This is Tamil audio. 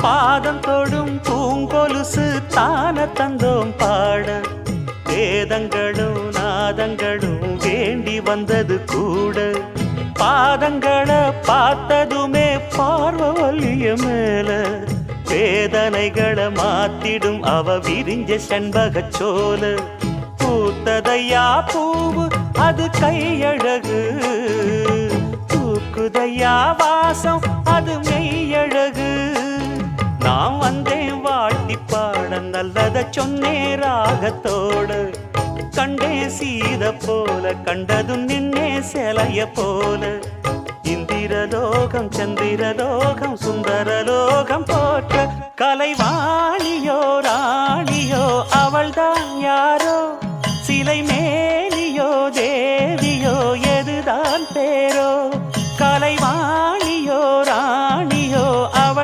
பாதம் தொடும் பூங்கொலுசு தான தந்தோம் பாட வேதங்களும் நாதங்களும் வேண்டி வந்தது கூட பாதங்களை பார்த்ததுமே பார்வலிய மேல வேதனைகளை மாத்திடும் அவ விரிஞ்ச செண்பகச்சோல பூத்ததையா பூவு அது கையழகு தூக்குதையா வாசம் அது மெய்யழகு நான் வந்தேன் வாழ்த்தி பாட நல்லத சொன்னே ராகத்தோடு கண்டே சீத போல கண்டதும் நின்னே சிலைய போல இந்திரலோகம் சந்திரலோகம் சுந்தரலோகம் போற்ற கலைவா